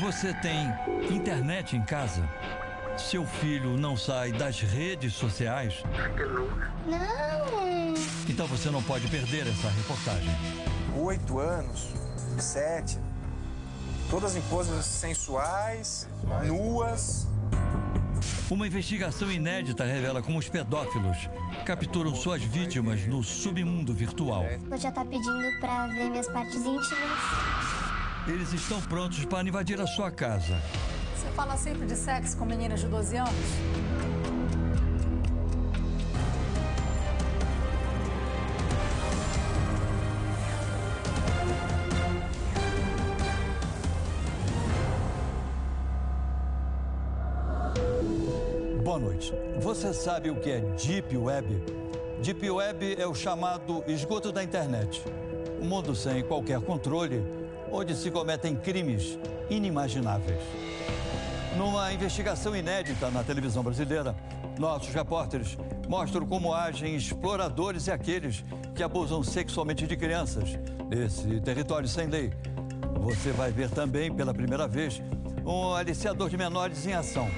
Você tem internet em casa? Seu filho não sai das redes sociais? Não! Então você não pode perder essa reportagem. 8 anos, 7, todas em poses sensuais, nuas. Uma investigação inédita revela como os pedófilos capturam suas vítimas no submundo virtual. Você já tá pedindo pra ver minhas partes íntimas? Eles estão prontos para invadir a sua casa. Você fala sempre de sexo com meninas de 12 anos? Boa noite. Você sabe o que é Deep Web? Deep Web é o chamado esgoto da internet. Um mundo sem qualquer controle, onde se cometem crimes inimagináveis. Numa investigação inédita na televisão brasileira, nossos repórteres mostram como agem exploradores e aqueles que abusam sexualmente de crianças nesse território sem lei. Você vai ver também, pela primeira vez, um aliciador de menores em ação.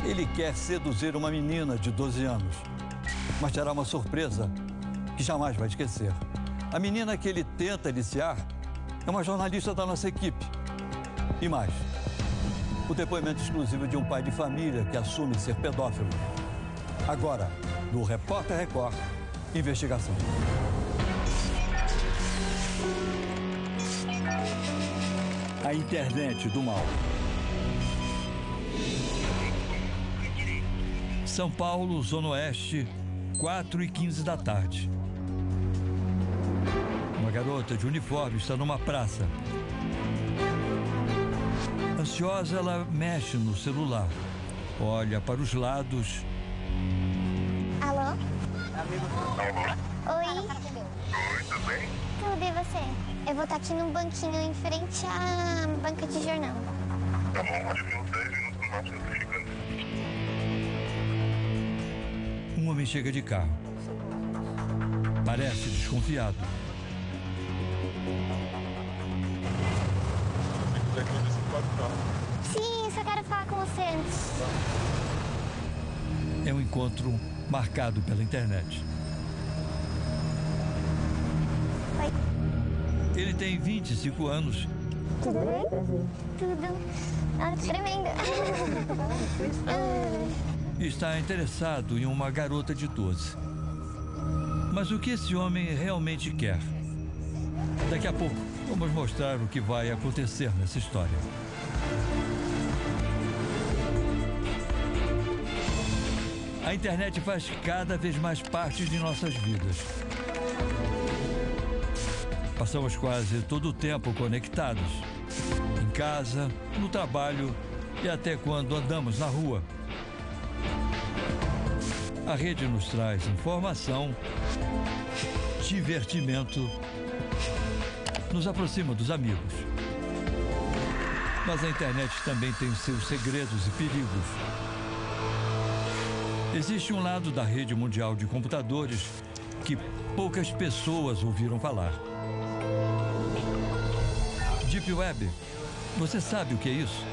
Ele quer seduzir uma menina de 12 anos, mas terá uma surpresa que jamais vai esquecer. A menina que ele tenta aliciar é uma jornalista da nossa equipe. E mais, o depoimento exclusivo de um pai de família que assume ser pedófilo. Agora, no Repórter Record, investigação. A internet do mal. São Paulo, Zona Oeste, 4h15 da tarde. Uma garota de uniforme está numa praça. Ansiosa, ela mexe no celular, olha para os lados. Alô? Oi? Oi, tudo bem? Tudo, e você? Eu vou estar aqui num banquinho em frente à banca de jornal. Tá bom, acho que uns 10 minutos no máximo eu tô chegando. Um homem chega de carro. Parece desconfiado. Sim, só quero falar com você antes. É um encontro marcado pela internet. Oi. Ele tem 25 anos. Tudo bem? Tudo. Ah, tô tremendo. E está interessado em uma garota de 12. Mas o que esse homem realmente quer? Daqui a pouco, vamos mostrar o que vai acontecer nessa história. A internet faz cada vez mais parte de nossas vidas. Passamos quase todo o tempo conectados. Em casa, no trabalho e até quando andamos na rua. A rede nos traz informação, divertimento, nos aproxima dos amigos. Mas a internet também tem seus segredos e perigos. Existe um lado da rede mundial de computadores que poucas pessoas ouviram falar. Deep Web, você sabe o que é isso?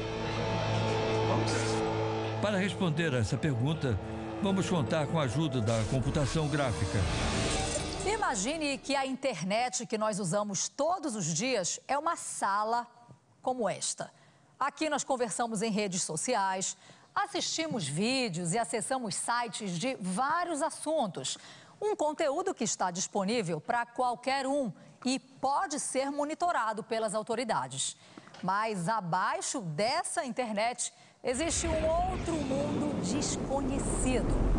Para responder a essa pergunta, vamos contar com a ajuda da computação gráfica. Imagine que a internet que nós usamos todos os dias é uma sala como esta. Aqui nós conversamos em redes sociais, assistimos vídeos e acessamos sites de vários assuntos. Um conteúdo que está disponível para qualquer um e pode ser monitorado pelas autoridades. Mas abaixo dessa internet existe um outro mundo desconhecido.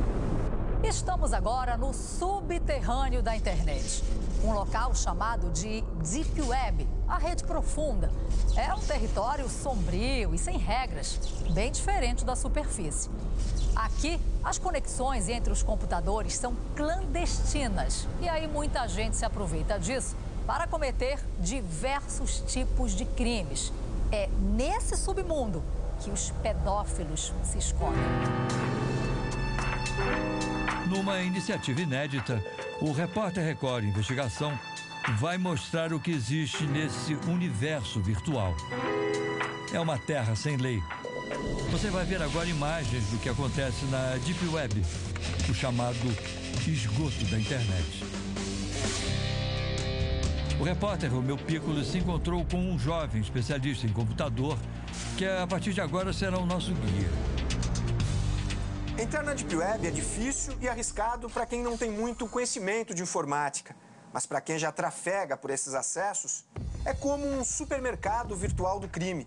Estamos agora no subterrâneo da internet, um local chamado de Deep Web, a rede profunda. É um território sombrio e sem regras, bem diferente da superfície. Aqui, as conexões entre os computadores são clandestinas e aí muita gente se aproveita disso para cometer diversos tipos de crimes. É nesse submundo que os pedófilos se escondem. Numa iniciativa inédita, o Repórter Record Investigação vai mostrar o que existe nesse universo virtual. é uma terra sem lei. Você vai ver agora imagens do que acontece na Deep Web, o chamado esgoto da internet. O repórter Romeu Piccolo se encontrou com um jovem especialista em computador que a partir de agora será o nosso guia. Entrar na Deep Web é difícil e arriscado para quem não tem muito conhecimento de informática. Mas para quem já trafega por esses acessos, é como um supermercado virtual do crime.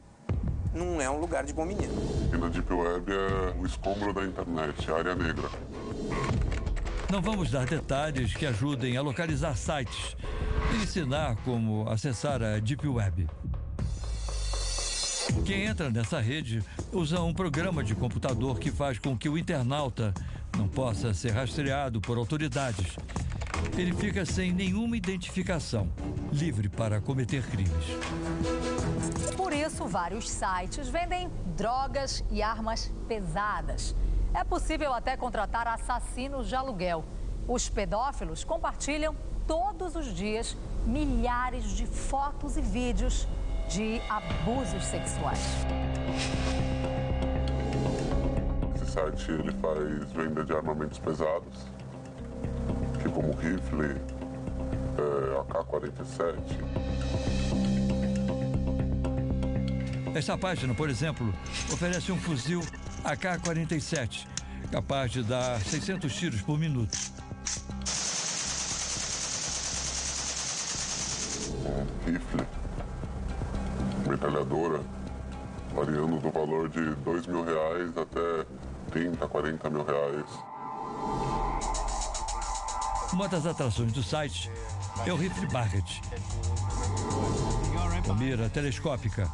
Não é um lugar de bom menino. E na Deep Web é o escombro da internet, a área negra. Não vamos dar detalhes que ajudem a localizar sites e ensinar como acessar a Deep Web. Quem entra nessa rede usa um programa de computador que faz com que o internauta não possa ser rastreado por autoridades. Ele fica sem nenhuma identificação, livre para cometer crimes. Por isso, vários sites vendem drogas e armas pesadas. É possível até contratar assassinos de aluguel. Os pedófilos compartilham todos os dias milhares de fotos e vídeos de abusos sexuais. Esse site ele faz venda de armamentos pesados, que como rifle, AK-47. Esta página, por exemplo, oferece um fuzil AK-47, capaz de dar 600 tiros por minuto. Um rifle, metralhadora, variando do valor de R$2.000 até 30, 40 mil reais. Uma das atrações do site é o rifle Barrett, com mira telescópica.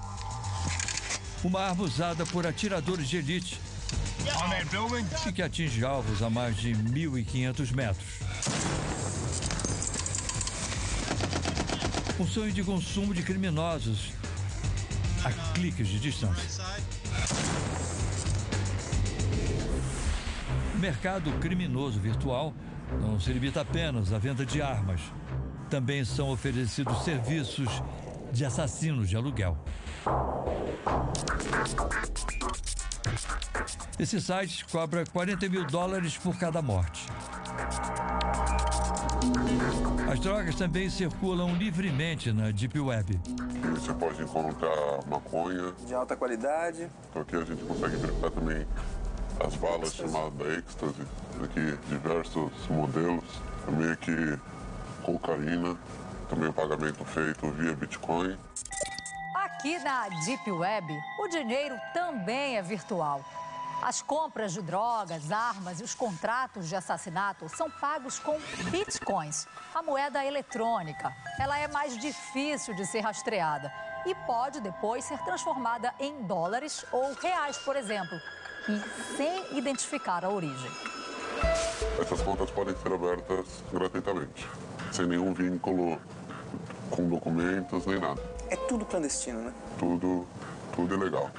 Uma arma usada por atiradores de elite e que atinge alvos a mais de 1.500 metros. Um sonho de consumo de criminosos a cliques de distância. O mercado criminoso virtual não se limita apenas à venda de armas. Também são oferecidos serviços de assassinos de aluguel. Esse site cobra $40 mil por cada morte. As drogas também circulam livremente na Deep Web. Você pode encontrar maconha. De alta qualidade. Então aqui a gente consegue verificar também as balas chamadas Ecstasy. Aqui diversos modelos. Também aqui cocaína. Também o pagamento feito via Bitcoin. Aqui na Deep Web, o dinheiro também é virtual. As compras de drogas, armas e os contratos de assassinato são pagos com bitcoins, a moeda eletrônica. Ela é mais difícil de ser rastreada e pode depois ser transformada em dólares ou reais, por exemplo, e sem identificar a origem. Essas contas podem ser abertas gratuitamente, sem nenhum vínculo com documentos nem nada. É tudo clandestino, né? Tudo ilegal.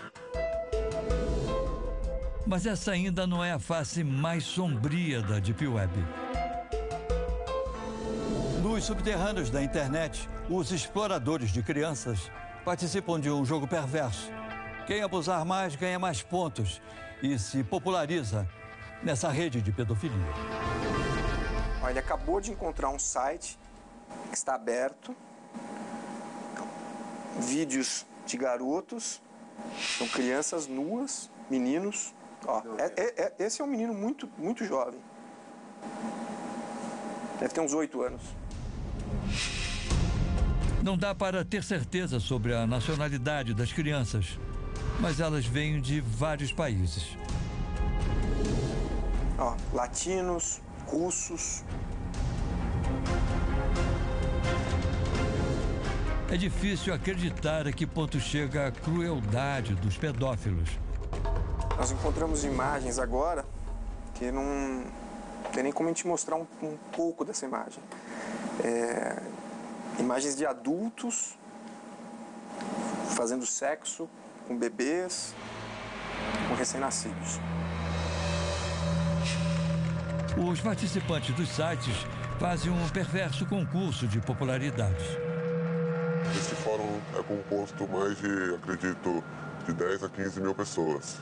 Mas essa ainda não é a face mais sombria da Deep Web. Nos subterrâneos da internet, os exploradores de crianças participam de um jogo perverso. Quem abusar mais ganha mais pontos e se populariza nessa rede de pedofilia. Olha, ele acabou de encontrar um site que está aberto. Vídeos de garotos, são crianças nuas, meninos. Ó, esse é um menino muito jovem. Deve ter uns 8 anos. Não dá para ter certeza sobre a nacionalidade das crianças, mas elas vêm de vários países. Ó, latinos, russos. É difícil acreditar a que ponto chega a crueldade dos pedófilos. Nós encontramos imagens agora que não tem nem como a gente mostrar um pouco dessa imagem. Imagens de adultos fazendo sexo com bebês, com recém-nascidos. Os participantes dos sites fazem um perverso concurso de popularidade. Esse fórum é composto mais de, acredito, de 10 a 15 mil pessoas.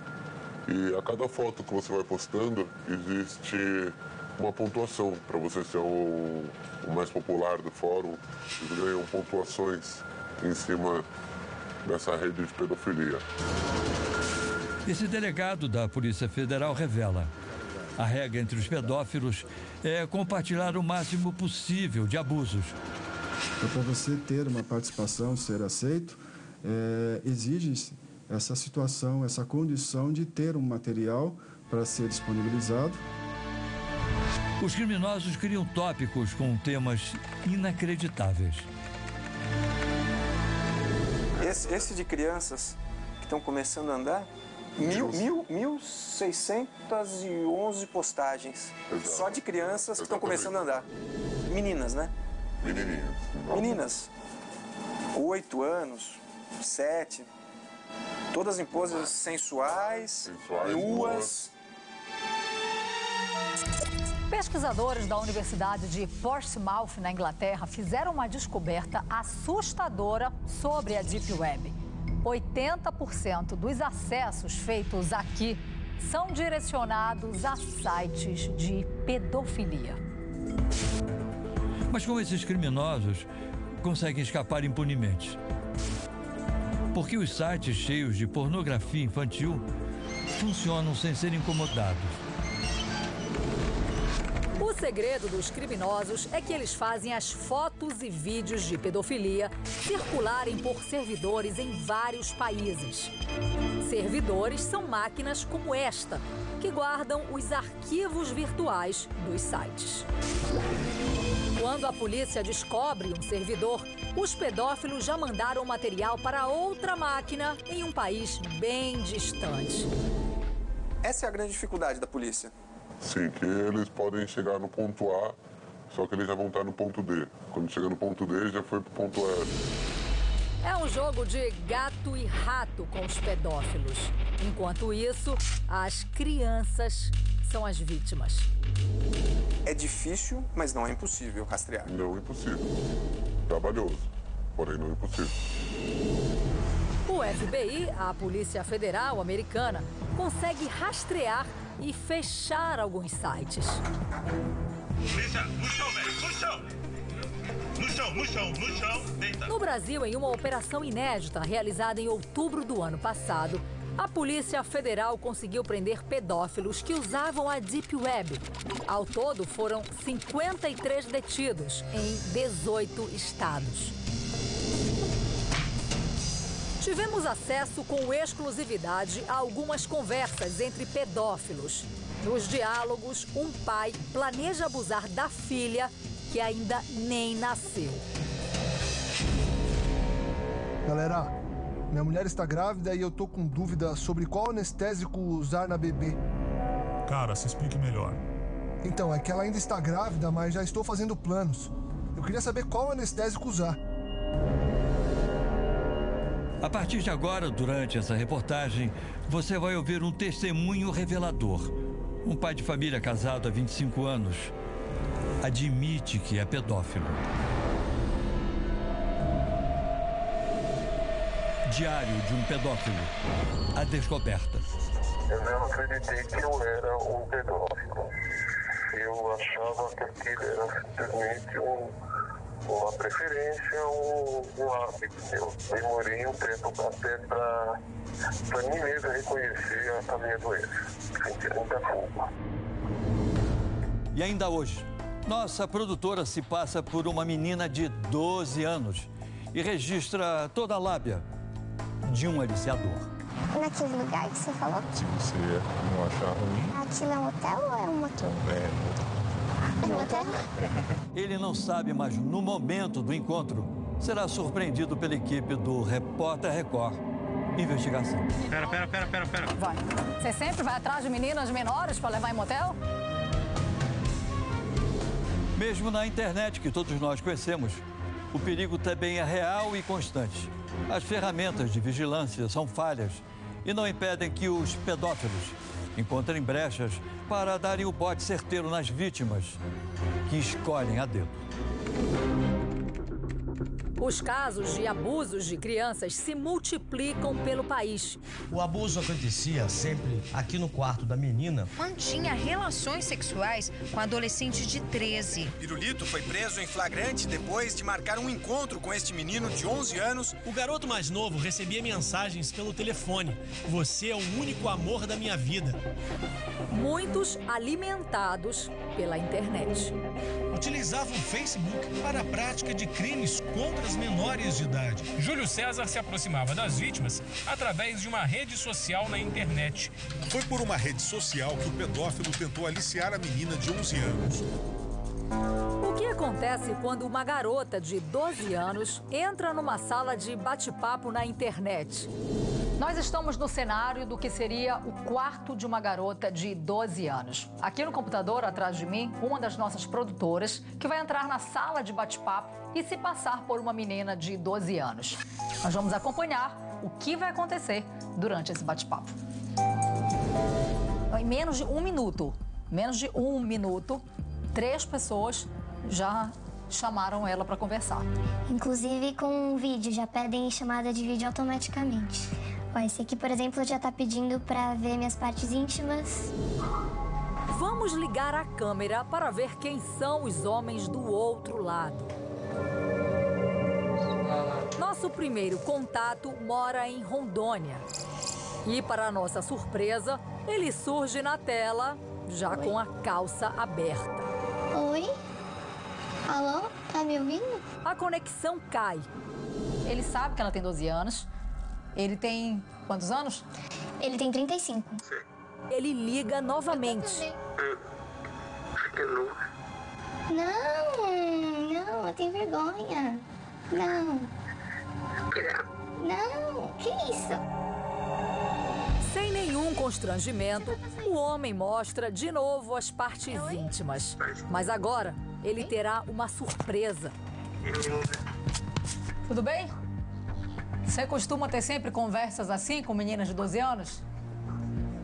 E a cada foto que você vai postando, existe uma pontuação para você ser o mais popular do fórum. Eles ganham pontuações em cima dessa rede de pedofilia. Esse delegado da Polícia Federal revela: a regra entre os pedófilos é compartilhar o máximo possível de abusos. Para você ter uma participação, ser aceito, exige essa situação, essa condição de ter um material para ser disponibilizado. Os criminosos criam tópicos com temas inacreditáveis. Esse de crianças que estão começando a andar, 1.611 postagens. Exato. Só de crianças que estão começando a andar. Meninas, né? Menininhas. Meninas, 8 anos, 7, todas em poses sensuais, nuas. Pesquisadores da Universidade de Portsmouth, na Inglaterra, fizeram uma descoberta assustadora sobre a Deep Web. 80% dos acessos feitos aqui são direcionados a sites de pedofilia. Mas como esses criminosos conseguem escapar impunemente? Porque os sites cheios de pornografia infantil funcionam sem ser incomodados. O segredo dos criminosos é que eles fazem as fotos e vídeos de pedofilia circularem por servidores em vários países. Servidores são máquinas como esta, que guardam os arquivos virtuais dos sites. Quando a polícia descobre um servidor, os pedófilos já mandaram o material para outra máquina em um país bem distante. Essa é a grande dificuldade da polícia. Sim, que eles podem chegar no ponto A, só que eles já vão estar no ponto D. Quando chega no ponto D, já foi pro ponto F. É um jogo de gato e rato com os pedófilos. Enquanto isso, as crianças são as vítimas. É difícil, mas não é impossível rastrear. Não é impossível. Trabalhoso, porém não é impossível. O FBI, a Polícia Federal Americana, consegue rastrear e fechar alguns sites. Polícia, no chão, velho, no chão! No chão, deita. No Brasil, em uma operação inédita realizada em outubro do ano passado, a Polícia Federal conseguiu prender pedófilos que usavam a Deep Web. Ao todo, foram 53 detidos em 18 estados. Tivemos acesso com exclusividade a algumas conversas entre pedófilos. Nos diálogos, um pai planeja abusar da filha, que ainda nem nasceu. Galera, minha mulher está grávida e eu tô com dúvida sobre qual anestésico usar na bebê. Cara, se explique melhor. Então, é que ela ainda está grávida, mas já estou fazendo planos. Eu queria saber qual anestésico usar. A partir de agora, durante essa reportagem, você vai ouvir um testemunho revelador. Um pai de família casado há 25 anos admite que é pedófilo. Diário de um pedófilo. A descoberta. Eu não acreditei que eu era um pedófilo. Eu achava que aquilo era simplesmente uma preferência, um hábito meu. Demorei um tempo até para mim mesmo reconhecer a minha doença. Senti muita culpa. E ainda hoje, nossa produtora se passa por uma menina de 12 anos e registra toda a lábia de um aliciador. Naquele lugar que você falou? Se você não achar ruim... Aquilo é um hotel ou é um motel? É um hotel? Ele não sabe, mas no momento do encontro, será surpreendido pela equipe do Repórter Record Investigação. Pera. Vai. Você sempre vai atrás de meninas menores para levar em motel? Mesmo na internet, que todos nós conhecemos, o perigo também é real e constante. As ferramentas de vigilância são falhas e não impedem que os pedófilos encontrem brechas para darem o bote certeiro nas vítimas que escolhem a dedo. Os casos de abusos de crianças se multiplicam pelo país. O abuso acontecia sempre aqui no quarto da menina. Mantinha relações sexuais com adolescente de 13. Pirulito foi preso em flagrante depois de marcar um encontro com este menino de 11 anos. O garoto mais novo recebia mensagens pelo telefone. Você é o único amor da minha vida. Muitos alimentados pela internet. Utilizavam o Facebook para a prática de crimes contra as menores de idade. Júlio César se aproximava das vítimas através de uma rede social na internet. Foi por uma rede social que o pedófilo tentou aliciar a menina de 11 anos. O que acontece quando uma garota de 12 anos entra numa sala de bate-papo na internet? Nós estamos no cenário do que seria o quarto de uma garota de 12 anos. Aqui no computador, atrás de mim, uma das nossas produtoras, que vai entrar na sala de bate-papo e se passar por uma menina de 12 anos. Nós vamos acompanhar o que vai acontecer durante esse bate-papo. Em menos de um minuto, 3 pessoas já chamaram ela para conversar. Inclusive com um vídeo, já pedem chamada de vídeo automaticamente. Ó, esse aqui, por exemplo, já tá pedindo para ver minhas partes íntimas. Vamos ligar a câmera para ver quem são os homens do outro lado. Nosso primeiro contato mora em Rondônia. E, para nossa surpresa, ele surge na tela, já com a calça aberta. Oi? Alô? Tá me ouvindo? A conexão cai. Ele sabe que ela tem 12 anos. Ele tem quantos anos? Ele tem 35. Ele liga novamente. Não, eu tenho vergonha. Não, que isso? Sem nenhum constrangimento, o homem mostra de novo as partes íntimas. Mas agora, ele terá uma surpresa. Tudo bem? Você costuma ter sempre conversas assim com meninas de 12 anos?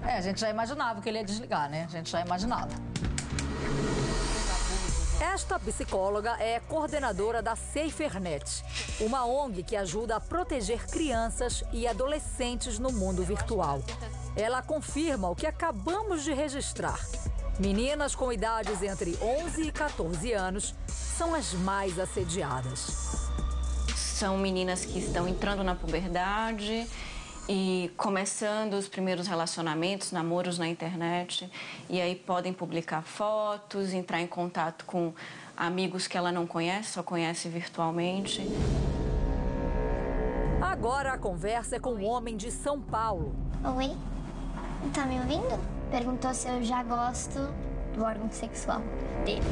A gente já imaginava que ele ia desligar, né? A gente já imaginava. Esta psicóloga é coordenadora da SaferNet, uma ONG que ajuda a proteger crianças e adolescentes no mundo virtual. Ela confirma o que acabamos de registrar. Meninas com idades entre 11 e 14 anos são as mais assediadas. São meninas que estão entrando na puberdade e começando os primeiros relacionamentos, namoros na internet. E aí podem publicar fotos, entrar em contato com amigos que ela não conhece, só conhece virtualmente. Agora a conversa é com um homem de São Paulo. Oi? Tá me ouvindo? Perguntou se eu já gosto do órgão sexual dele.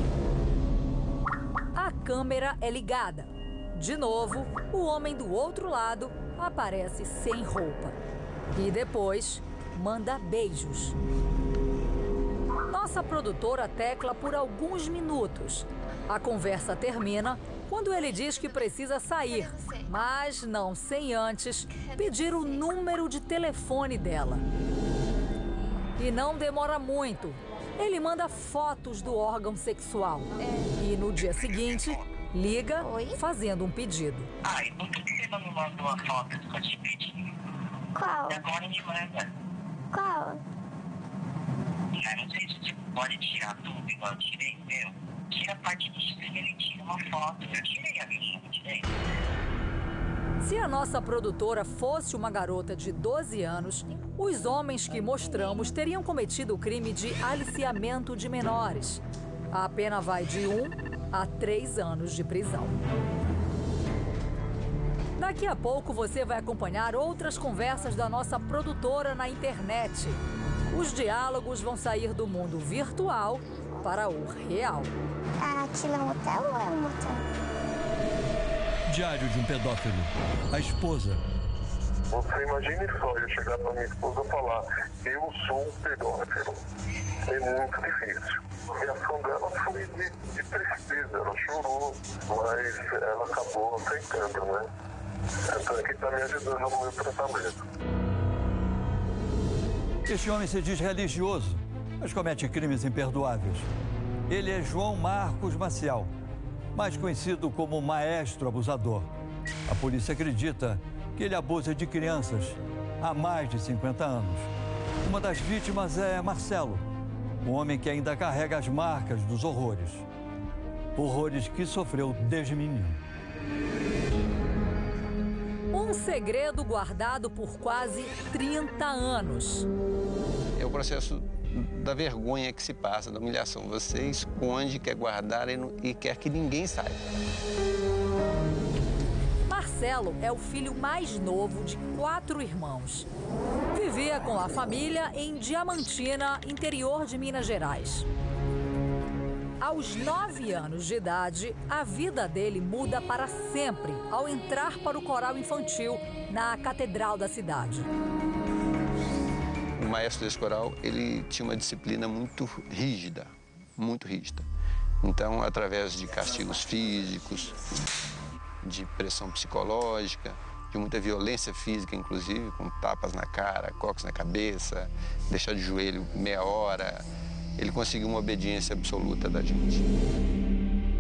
A câmera é ligada. De novo, o homem do outro lado aparece sem roupa. E depois, manda beijos. Nossa produtora tecla por alguns minutos. A conversa termina quando ele diz que precisa sair, mas não sem antes pedir o número de telefone dela. E não demora muito. Ele manda fotos do órgão sexual. E no dia seguinte, liga fazendo um pedido. E por que você não me manda uma foto que eu te pedi? Qual? Agora me manda. Qual? Não sei se você pode tirar tudo igual eu tirei, meu. Tira a parte de cima e tira uma foto. Eu tirei a minha, não tirei. Se a nossa produtora fosse uma garota de 12 anos, os homens que mostramos teriam cometido o crime de aliciamento de menores. A pena vai de 1 a 3 anos de prisão. Daqui a pouco você vai acompanhar outras conversas da nossa produtora na internet. Os diálogos vão sair do mundo virtual para o real. Aquilo é um hotel ou é um motel? Diário de um pedófilo. A esposa. Você imagine só eu chegar pra minha esposa e falar: eu sou um pedófilo. É muito difícil. A reação dela foi de tristeza, ela chorou, mas ela acabou aceitando, né? Então aqui está me ajudando no meu tratamento. Este homem se diz religioso, mas comete crimes imperdoáveis. Ele é João Marcos Maciel, mais conhecido como Maestro Abusador. A polícia acredita que ele abusa de crianças há mais de 50 anos. Uma das vítimas é Marcelo, um homem que ainda carrega as marcas dos horrores. Horrores que sofreu desde menino. Um segredo guardado por quase 30 anos. É o processo da vergonha que se passa, da humilhação. Você esconde, quer guardar e quer que ninguém saiba. Marcelo é o filho mais novo de 4 irmãos. Vivia com a família em Diamantina, interior de Minas Gerais. Aos 9 anos de idade, a vida dele muda para sempre ao entrar para o coral infantil na catedral da cidade. O maestro desse coral, ele tinha uma disciplina muito rígida, muito rígida. Então, através de castigos físicos, de pressão psicológica, de muita violência física, inclusive, com tapas na cara, cocos na cabeça, deixar de joelho meia hora, ele conseguiu uma obediência absoluta da gente.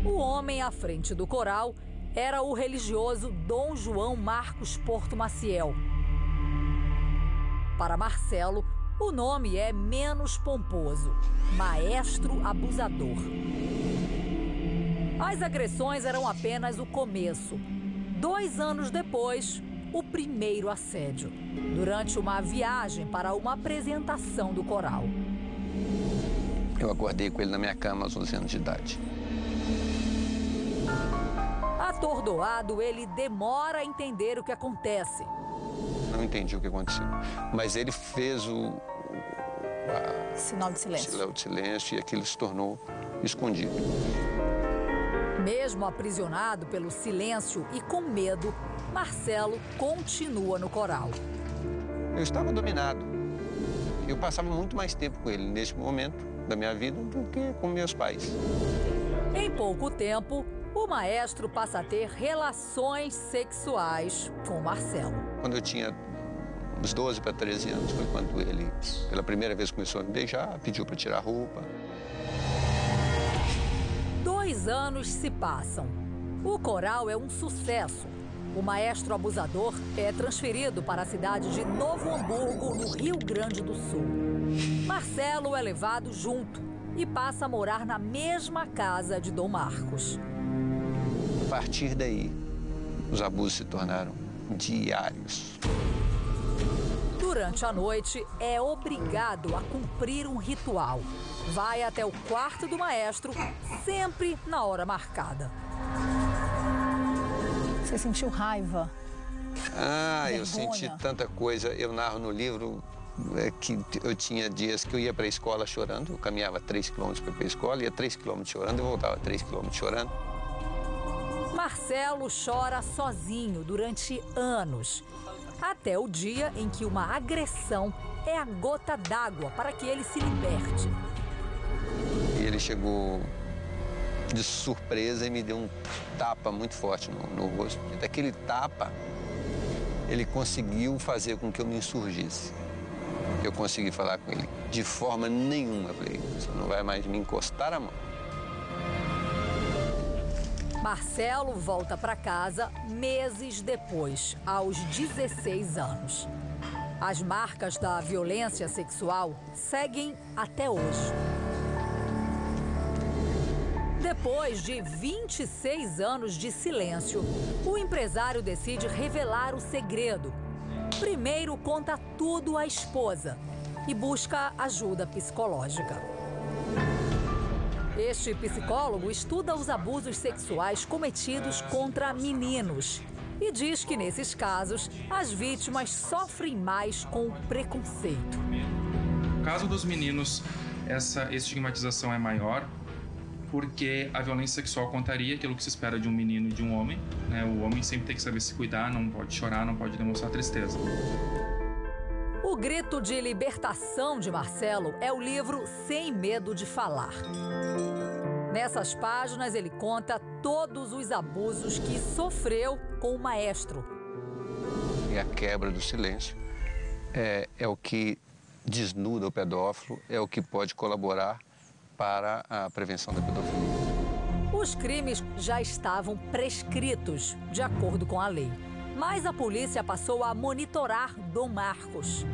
O homem à frente do coral era o religioso Dom João Marcos Porto Maciel. Para Marcelo, o nome é menos pomposo: Maestro Abusador. As agressões eram apenas o começo. 2 anos depois, o primeiro assédio, durante uma viagem para uma apresentação do coral. Eu acordei com ele na minha cama aos 11 anos de idade. Atordoado, ele demora a entender o que acontece. Não entendi o que aconteceu, mas ele fez o sinal de silêncio. Sinal de silêncio, e aquilo se tornou escondido. Mesmo aprisionado pelo silêncio e com medo, Marcelo continua no coral. Eu estava dominado. Eu passava muito mais tempo com ele neste momento da minha vida do que com meus pais. Em pouco tempo, o maestro passa a ter relações sexuais com Marcelo. Quando eu tinha uns 12 para 13 anos, foi quando ele, pela primeira vez, começou a me beijar, pediu para tirar a roupa. 2 anos se passam. O coral é um sucesso. O maestro abusador é transferido para a cidade de Novo Hamburgo, no Rio Grande do Sul. Marcelo é levado junto e passa a morar na mesma casa de Dom Marcos. A partir daí, os abusos se tornaram diários. Durante a noite, é obrigado a cumprir um ritual. Vai até o quarto do maestro, sempre na hora marcada. Você sentiu raiva? Eu senti tanta coisa. Eu narro no livro que eu tinha dias que eu ia para a escola chorando. Eu caminhava 3 quilômetros para ir para a escola, ia 3 quilômetros chorando e voltava 3 quilômetros chorando. Marcelo chora sozinho durante anos, até o dia em que uma agressão é a gota d'água para que ele se liberte. E ele chegou de surpresa e me deu um tapa muito forte no rosto. E daquele tapa, ele conseguiu fazer com que eu me insurgisse. Eu consegui falar com ele de forma nenhuma. Eu falei, você não vai mais me encostar a mão. Marcelo volta para casa meses depois, aos 16 anos. As marcas da violência sexual seguem até hoje. Depois de 26 anos de silêncio, o empresário decide revelar o segredo. Primeiro conta tudo à esposa e busca ajuda psicológica. Este psicólogo estuda os abusos sexuais cometidos contra meninos e diz que, nesses casos, as vítimas sofrem mais com o preconceito. No caso dos meninos, essa estigmatização é maior, porque a violência sexual contaria aquilo que se espera de um menino e de um homem, né? O homem sempre tem que saber se cuidar, não pode chorar, não pode demonstrar tristeza. O grito de libertação de Marcelo é o livro Sem Medo de Falar. Nessas páginas, ele conta todos os abusos que sofreu com o maestro. E a quebra do silêncio é o que desnuda o pedófilo, é o que pode colaborar para a prevenção da pedofilia. Os crimes já estavam prescritos, de acordo com a lei. Mas a polícia passou a monitorar Dom Marcos.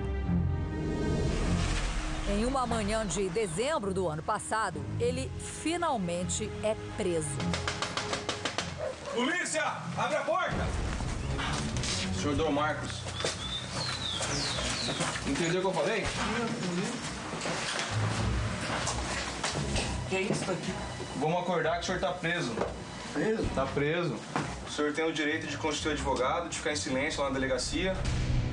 Em uma manhã de dezembro do ano passado, ele finalmente é preso. Polícia, abre a porta! Senhor Dom Marcos. Entendeu o que eu falei? Que é isso aqui? Vamos acordar que o senhor tá preso. Preso? Tá preso. O senhor tem o direito de constituir advogado, de ficar em silêncio lá na delegacia.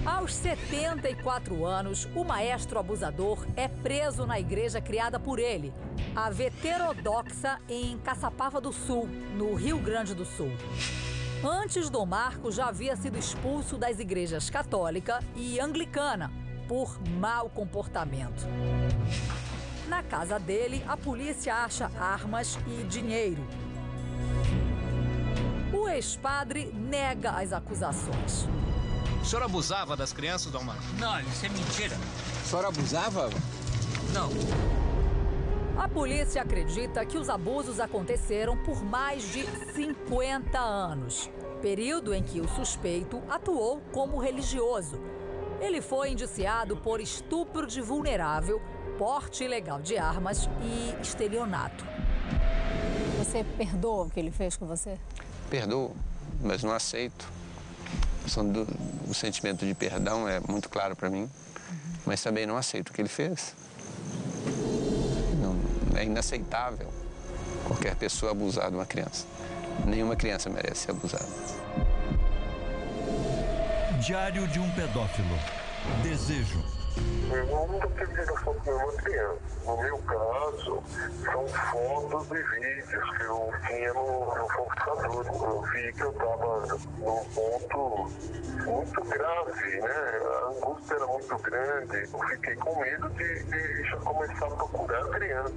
Aos 74 anos, o maestro abusador é preso na igreja criada por ele, a Veterodoxa, em Caçapava do Sul, no Rio Grande do Sul. Antes, Dom Marcos já havia sido expulso das igrejas católica e anglicana por mau comportamento. Na casa dele, a polícia acha armas e dinheiro. O ex-padre nega as acusações. O senhor abusava das crianças, Dom Marcos? Não, isso é mentira. O senhor abusava? Não. A polícia acredita que os abusos aconteceram por mais de 50 anos, período em que o suspeito atuou como religioso. Ele foi indiciado por estupro de vulnerável, porte ilegal de armas e estelionato. Você perdoa o que ele fez com você? Perdoo, mas não aceito. O sentimento de perdão é muito claro para mim, mas também não aceito o que ele fez. É inaceitável qualquer pessoa abusar de uma criança. Nenhuma criança merece ser abusada. Diário de um pedófilo. Desejo. Eu nunca tive relação com nenhuma criança. No meu caso, são fotos e vídeos que eu tinha no computador. Eu vi que eu estava num ponto muito grave, né? A angústia era muito grande. Eu fiquei com medo de já começar a procurar a criança.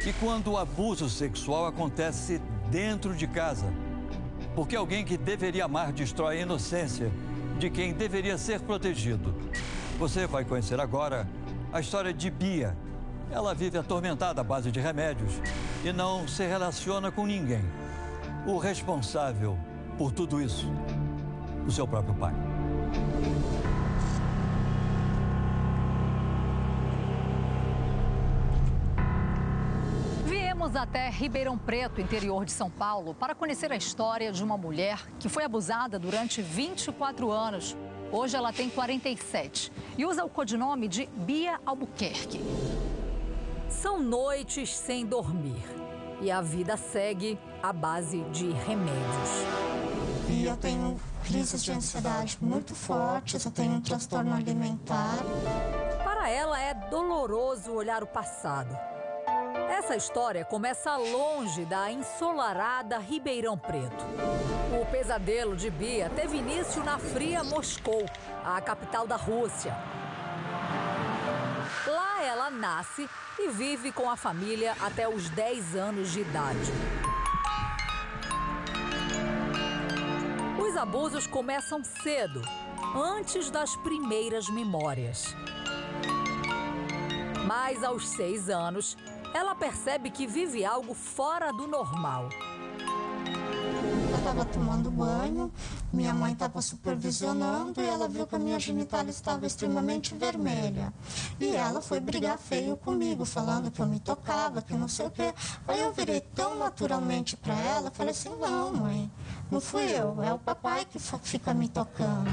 E quando o abuso sexual acontece dentro de casa? Porque alguém que deveria amar destrói a inocência de quem deveria ser protegido. Você vai conhecer agora a história de Bia. Ela vive atormentada à base de remédios e não se relaciona com ninguém. O responsável por tudo isso, o seu próprio pai. Viemos até Ribeirão Preto, interior de São Paulo, para conhecer a história de uma mulher que foi abusada durante 24 anos. Hoje ela tem 47 e usa o codinome de Bia Albuquerque. São noites sem dormir e a vida segue à base de remédios. E eu tenho crises de ansiedade muito fortes, eu tenho um transtorno alimentar. Para ela é doloroso olhar o passado. Essa história começa longe da ensolarada Ribeirão Preto. O pesadelo de Bia teve início na fria Moscou, a capital da Rússia. Lá ela nasce e vive com a família até os 10 anos de idade. Os abusos começam cedo, antes das primeiras memórias. Mas aos 6 anos, ela percebe que vive algo fora do normal. Eu estava tomando banho, minha mãe estava supervisionando e ela viu que a minha genitália estava extremamente vermelha. E ela foi brigar feio comigo, falando que eu me tocava, que não sei o quê. Aí eu virei tão naturalmente para ela, falei assim, não, mãe, não fui eu, é o papai que fica me tocando.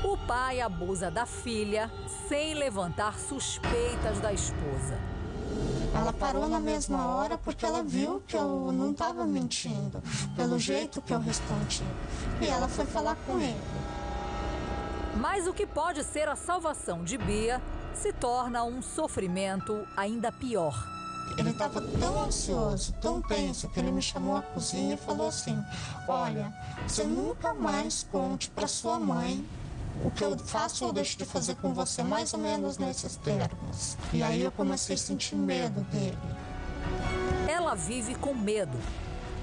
O pai abusa da filha sem levantar suspeitas da esposa. Ela parou na mesma hora porque ela viu que eu não estava mentindo, pelo jeito que eu respondi. E ela foi falar com ele. Mas o que pode ser a salvação de Bia se torna um sofrimento ainda pior. Ele estava tão ansioso, tão tenso, que ele me chamou à cozinha e falou assim, olha, você nunca mais conte para sua mãe o que eu faço ou deixo de fazer com você, mais ou menos nesses termos. E aí eu comecei a sentir medo dele. Ela vive com medo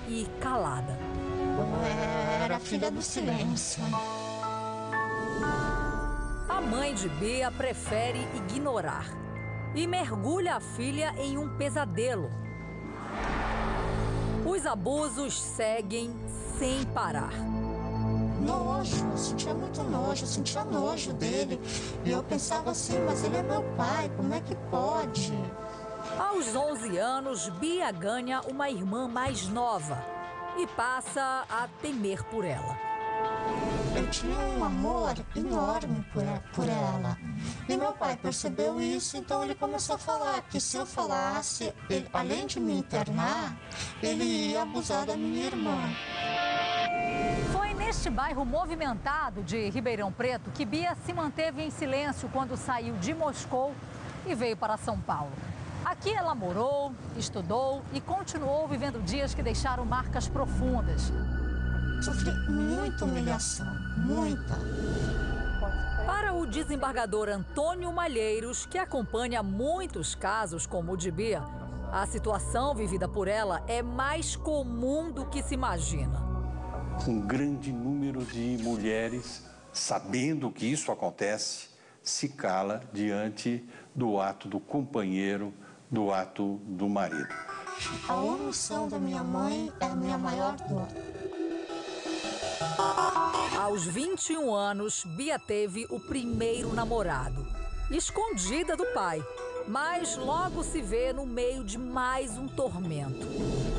e calada. Eu era filha do silêncio. A mãe de Bia prefere ignorar e mergulha a filha em um pesadelo. Os abusos seguem sem parar. Nojo, eu sentia muito nojo, eu sentia nojo dele. E eu pensava assim, mas ele é meu pai, como é que pode? Aos 11 anos, Bia ganha uma irmã mais nova e passa a temer por ela. Eu tinha um amor enorme por ela. E meu pai percebeu isso, então ele começou a falar que se eu falasse, ele, além de me internar, ele ia abusar da minha irmã. Foi neste bairro movimentado de Ribeirão Preto que Bia se manteve em silêncio quando saiu de Moscou e veio para São Paulo. Aqui ela morou, estudou e continuou vivendo dias que deixaram marcas profundas. Sofri muita humilhação, muita. Para o desembargador Antônio Malheiros, que acompanha muitos casos como o de Bia, a situação vivida por ela é mais comum do que se imagina. Um grande número de mulheres, sabendo que isso acontece, se cala diante do ato do companheiro, do ato do marido. A omissão da minha mãe é a minha maior dor. Aos 21 anos, Bia teve o primeiro namorado, escondida do pai, mas logo se vê no meio de mais um tormento.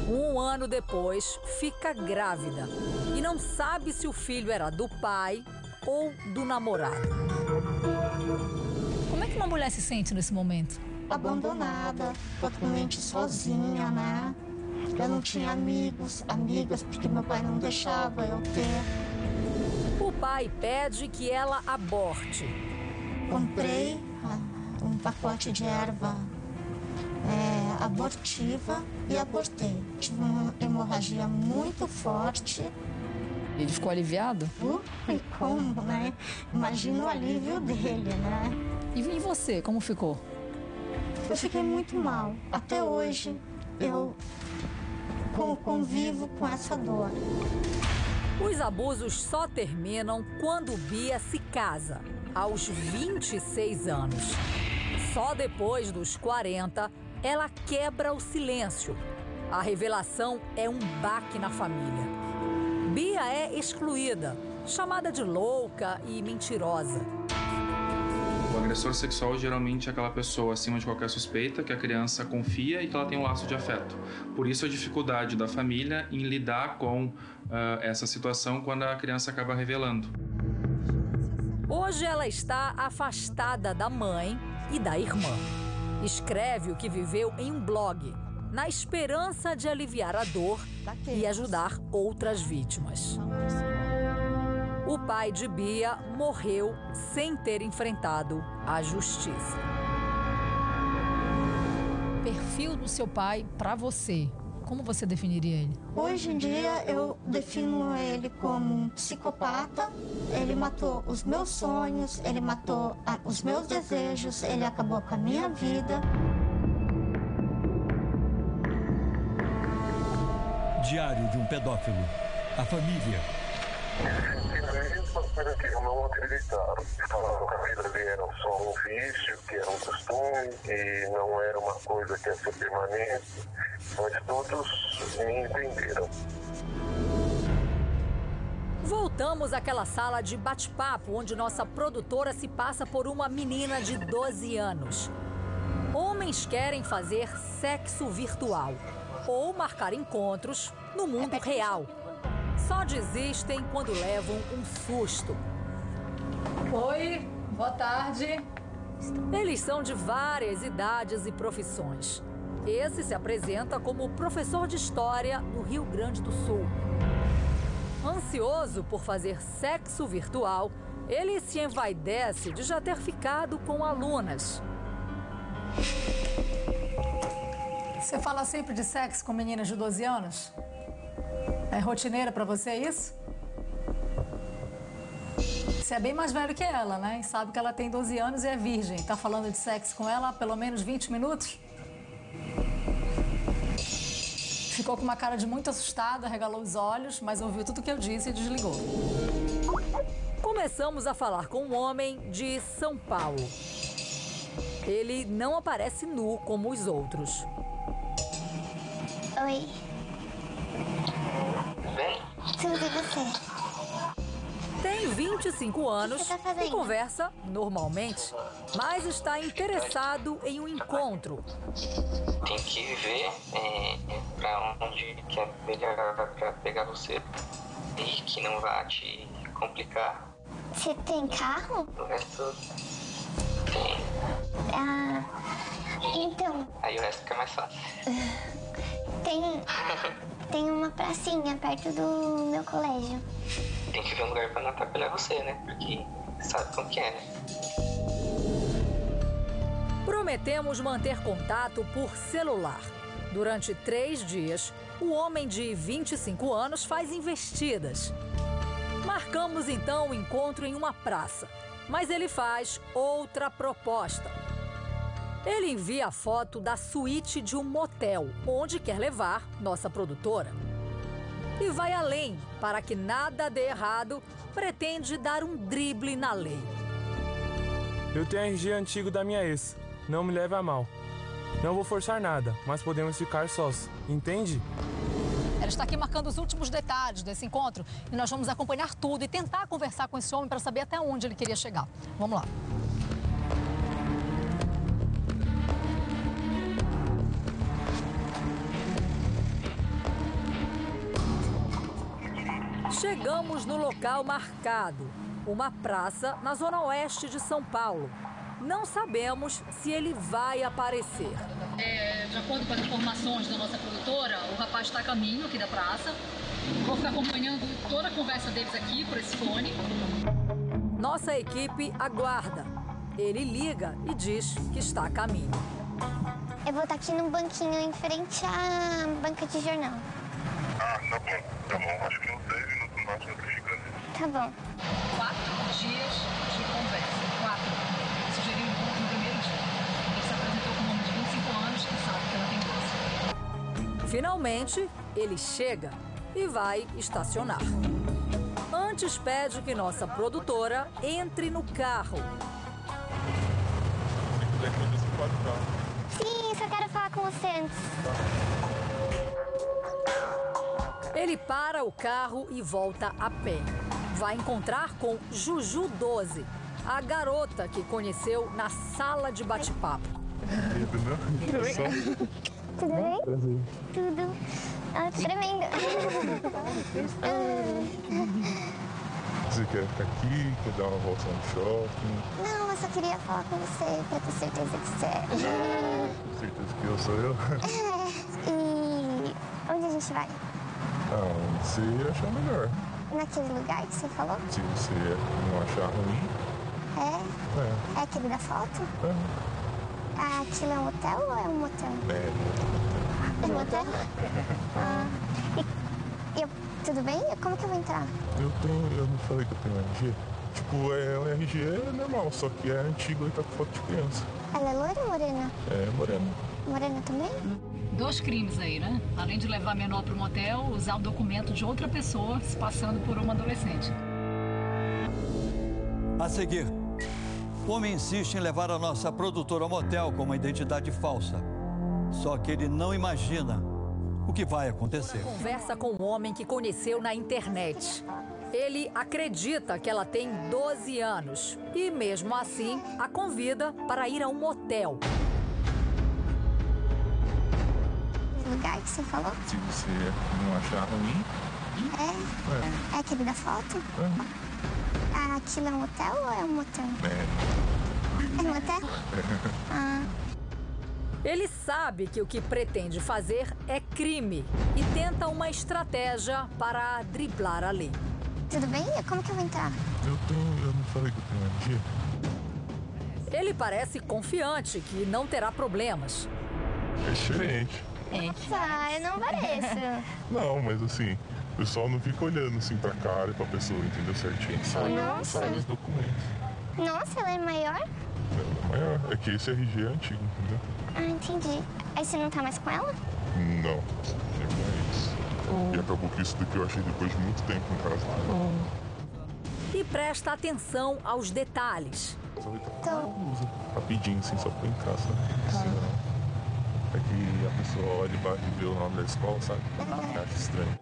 Um ano depois, fica grávida e não sabe se o filho era do pai ou do namorado. Como é que uma mulher se sente nesse momento? Abandonada, totalmente sozinha, né? Eu não tinha amigas, porque meu pai não deixava eu ter. O pai pede que ela aborte. Comprei um pacote de erva abortiva e abortei. Tive uma hemorragia muito forte. Ele ficou aliviado? E como, né? Imagina o alívio dele, né? E você, como ficou? Eu fiquei muito mal. Até hoje, eu convivo com essa dor. Os abusos só terminam quando Bia se casa, aos 26 anos. Só depois dos 40, ela quebra o silêncio. A revelação é um baque na família. Bia é excluída, chamada de louca e mentirosa. O agressor sexual geralmente é aquela pessoa acima de qualquer suspeita, que a criança confia e que ela tem um laço de afeto. Por isso a dificuldade da família em lidar com essa situação quando a criança acaba revelando. Hoje ela está afastada da mãe e da irmã. Escreve o que viveu em um blog, na esperança de aliviar a dor e ajudar outras vítimas. O pai de Bia morreu sem ter enfrentado a justiça. Perfil do seu pai para você, como você definiria ele? Hoje em dia eu defino ele como um psicopata. Ele matou os meus sonhos, ele matou os meus desejos, ele acabou com a minha vida. Diário de um pedófilo. A família. Uma coisa que eu não acreditava. Falaram que a vida dele era só um vício, que era um costume, que não era uma coisa que ia ser permanente. Mas todos me entenderam. Voltamos àquela sala de bate-papo onde nossa produtora se passa por uma menina de 12 anos. Homens querem fazer sexo virtual ou marcar encontros no mundo real. Só desistem quando levam um susto. Oi, boa tarde. Eles são de várias idades e profissões. Esse se apresenta como professor de história no Rio Grande do Sul. Ansioso por fazer sexo virtual, ele se envaidece de já ter ficado com alunas. Você fala sempre de sexo com meninas de 12 anos? É rotineira pra você isso? Você é bem mais velho que ela, né? E sabe que ela tem 12 anos e é virgem. Tá falando de sexo com ela há pelo menos 20 minutos? Ficou com uma cara de muito assustada, regalou os olhos, mas ouviu tudo que eu disse e desligou. Começamos a falar com um homem de São Paulo. Ele não aparece nu como os outros. Oi. Bem? Tudo e você? Tem 25 anos e conversa normalmente, mas está interessado em um encontro. Tem que ver pra onde que é melhor pra pegar você e que não vá te complicar. Você tem carro? O resto tem. Ah, então. Aí o resto fica mais fácil. Tem uma pracinha perto do meu colégio. Tem que ver um lugar pra não atrapalhar você, né? Porque sabe como que é, né? Prometemos manter contato por celular. Durante 3 dias, o homem de 25 anos faz investidas. Marcamos então o encontro em uma praça, mas ele faz outra proposta. Ele envia a foto da suíte de um motel, onde quer levar nossa produtora. E vai além, para que nada dê errado, pretende dar um drible na lei. Eu tenho RG antigo da minha ex, não me leve a mal. Não vou forçar nada, mas podemos ficar sós, entende? Ela está aqui marcando os últimos detalhes desse encontro e nós vamos acompanhar tudo e tentar conversar com esse homem para saber até onde ele queria chegar. Vamos lá. Chegamos no local marcado, uma praça na zona oeste de São Paulo. Não sabemos se ele vai aparecer. De acordo com as informações da nossa produtora, o rapaz está a caminho aqui da praça. Vou ficar acompanhando toda a conversa deles aqui por esse fone. Nossa equipe aguarda. Ele liga e diz que está a caminho. Eu vou estar aqui no banquinho em frente à banca de jornal. Ah, tá bom. Tá bom. Acho que uns 10 minutos máximo eu tô chegando. Tá bom. 4 dias de conversa. 4. Sugeriu um encontro no primeiro dia. Ele se apresentou como um homem de 25 anos que sabe que ela tem 12. Finalmente, ele chega e vai estacionar. Antes pede que nossa produtora entre no carro. Sim, só quero falar com você antes. Ele para o carro e volta a pé. Vai encontrar com Juju 12, a garota que conheceu na sala de bate-papo. Tudo bem? Tudo bem? Prazer. Tudo. Ah, tô tremendo. Você quer ficar aqui? Quer dar uma volta no shopping? Não, eu só queria falar com você pra ter certeza que você é. Certeza que eu sou eu? E onde a gente vai? Onde você achar melhor. Naquele lugar que você falou? Se você não achar ruim. É? É aquele da foto? Aquilo é um hotel ou é um motel? É um motel. Tudo bem? Como que eu vou entrar? Eu não falei que eu tenho RG? Tipo, um RG normal, só que é antigo e tá com foto de criança. Ela é loira ou morena? É, morena. Morena também? 2 crimes aí, né? Além de levar menor para o motel, usar o documento de outra pessoa se passando por uma adolescente. A seguir, o homem insiste em levar a nossa produtora ao motel com uma identidade falsa. Só que ele não imagina o que vai acontecer. Conversa com um homem que conheceu na internet. Ele acredita que ela tem 12 anos e, mesmo assim, a convida para ir a um motel. Lugar que você falou? Se você não achar ruim. É aquele da foto? Aquilo é um hotel ou é um motel? É um motel? Ele sabe que o que pretende fazer é crime e tenta uma estratégia para driblar a lei. Tudo bem? Como que eu vou entrar? Eu não falei que eu tenho energia. Ele parece confiante que não terá problemas. É diferente. Eu não pareço. Não, mas assim, o pessoal não fica olhando assim pra cara e pra pessoa, entendeu certinho? Só nos documentos. Nossa, ela é maior? Ela é maior. É que esse RG é antigo, entendeu? Entendi. Aí você não tá mais com ela? Não, é isso. E acabou que isso daqui eu achei depois de muito tempo em casa. e presta atenção aos detalhes. Rapidinho, assim, só pra entrar, sabe? É que a pessoa olha e vê o nome da escola, sabe? Acha estranho.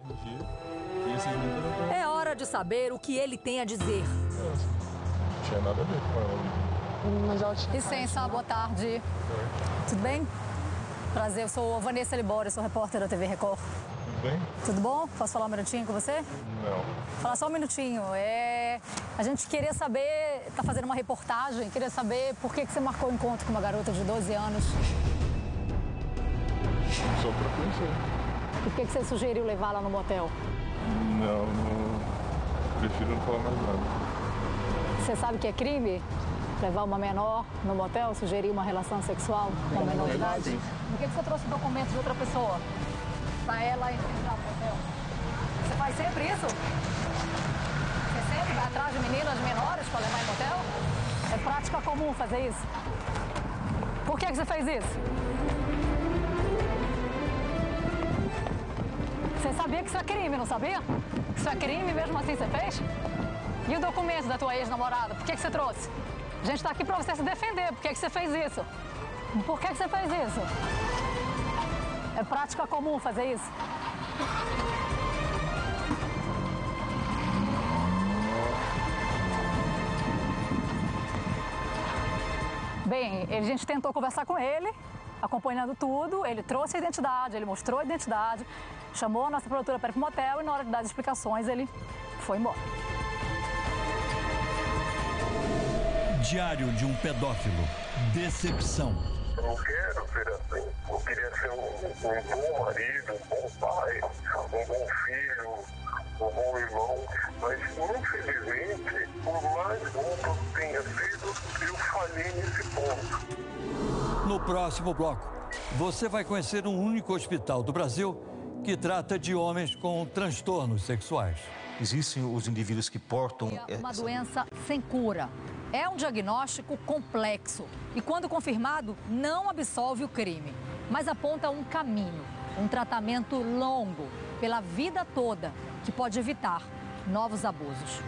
É hora de saber o que ele tem a dizer. Não tinha nada a ver com ela. Licença, boa tarde. Tudo bem? Prazer, eu sou Vanessa Libório, sou repórter da TV Record. Tudo bem? Tudo bom? Posso falar um minutinho com você? Não. Falar só um minutinho. A gente queria saber, tá fazendo uma reportagem, queria saber por que você marcou o encontro com uma garota de 12 anos. Só pra conhecer. E por que você sugeriu levá-la no motel? Não. Prefiro não falar mais nada. Você sabe que é crime? Levar uma menor no motel, sugerir uma relação sexual com uma menor de idade? Por que você trouxe documentos de outra pessoa? Pra ela entrar no motel? Você faz sempre isso? Você sempre vai atrás de meninas menores pra levar em motel? É prática comum fazer isso. Por que você fez isso? Você sabia que isso é crime, não sabia? Que isso é crime, mesmo assim você fez? E o documento da tua ex-namorada, por que você trouxe? A gente tá aqui pra você se defender, por que você fez isso? Por que você fez isso? É prática comum fazer isso? Bem, a gente tentou conversar com ele, acompanhando tudo, ele trouxe a identidade, ele mostrou a identidade, chamou a nossa produtora para ir pro motel e na hora de dar as explicações ele foi embora. Diário de um pedófilo. Decepção. Eu não quero ser assim. Eu queria ser um bom marido, um bom pai, um bom filho, um bom irmão. Mas, infelizmente, por mais bom que eu tenha sido, eu falhei nesse ponto. No próximo bloco, você vai conhecer um único hospital do Brasil que trata de homens com transtornos sexuais. Existem os indivíduos que portam... Uma doença sem cura. É um diagnóstico complexo e, quando confirmado, não absolve o crime, mas aponta um caminho, um tratamento longo, pela vida toda, que pode evitar novos abusos.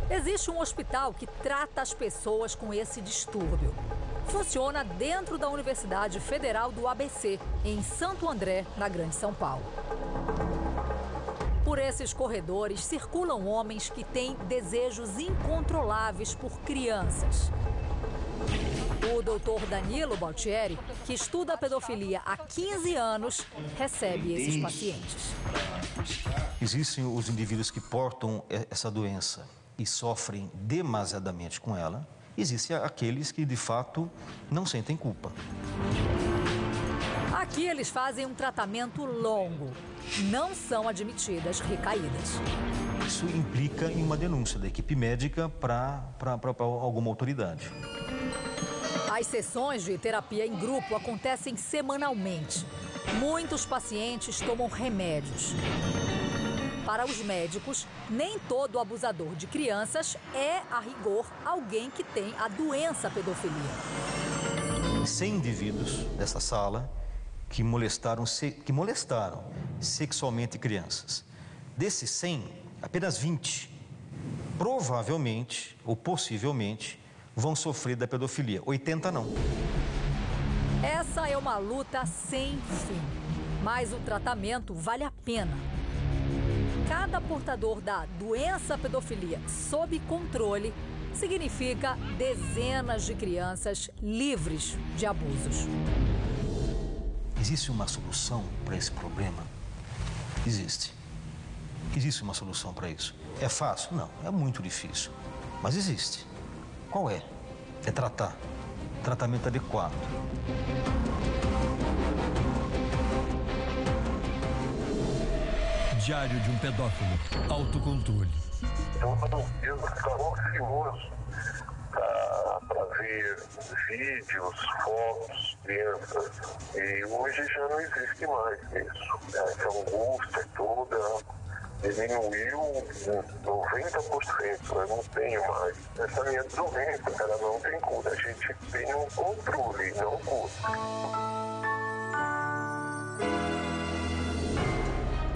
Existe um hospital que trata as pessoas com esse distúrbio. Funciona dentro da Universidade Federal do ABC, em Santo André, na Grande São Paulo. Por esses corredores circulam homens que têm desejos incontroláveis por crianças. O doutor Danilo Baltieri, que estuda a pedofilia há 15 anos, recebe esses pacientes. Existem os indivíduos que portam essa doença e sofrem demasiadamente com ela. Existem aqueles que, de fato, não sentem culpa. Aqui eles fazem um tratamento longo. Não são admitidas recaídas. Isso implica em uma denúncia da equipe médica para alguma autoridade. As sessões de terapia em grupo acontecem semanalmente. Muitos pacientes tomam remédios. Para os médicos, nem todo abusador de crianças é, a rigor, alguém que tem a doença pedofilia. 100 indivíduos dessa sala que molestaram sexualmente crianças. Desses 100, apenas 20, provavelmente ou possivelmente, vão sofrer da pedofilia. 80 não. Essa é uma luta sem fim, mas o tratamento vale a pena. Cada portador da doença pedofilia sob controle significa dezenas de crianças livres de abusos. Existe uma solução para esse problema? Existe. Existe uma solução para isso. É fácil? Não, é muito difícil. Mas existe. Qual é? É tratar. Tratamento adequado. Diário de um pedófilo. Autocontrole. Eu estava ansioso para ver vídeos, fotos, crianças. E hoje já não existe mais isso. Essa angústia toda diminuiu 90%. Eu não tenho mais. Essa minha doença, ela não tem cura. A gente tem um controle, não cura.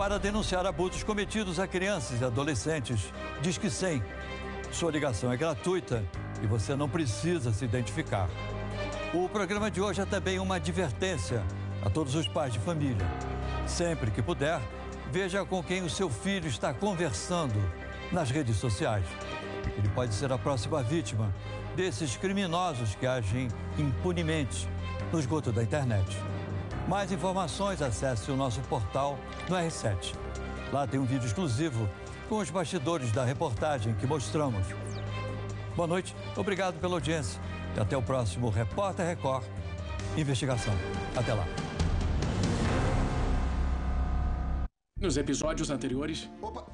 Para denunciar abusos cometidos a crianças e adolescentes, Disque 100. Sua ligação é gratuita e você não precisa se identificar. O programa de hoje é também uma advertência a todos os pais de família. Sempre que puder, veja com quem o seu filho está conversando nas redes sociais. Ele pode ser a próxima vítima desses criminosos que agem impunemente no esgoto da internet. Mais informações, acesse o nosso portal no R7. Lá tem um vídeo exclusivo com os bastidores da reportagem que mostramos. Boa noite, obrigado pela audiência e até o próximo Repórter Record Investigação. Até lá. Nos episódios anteriores... Opa!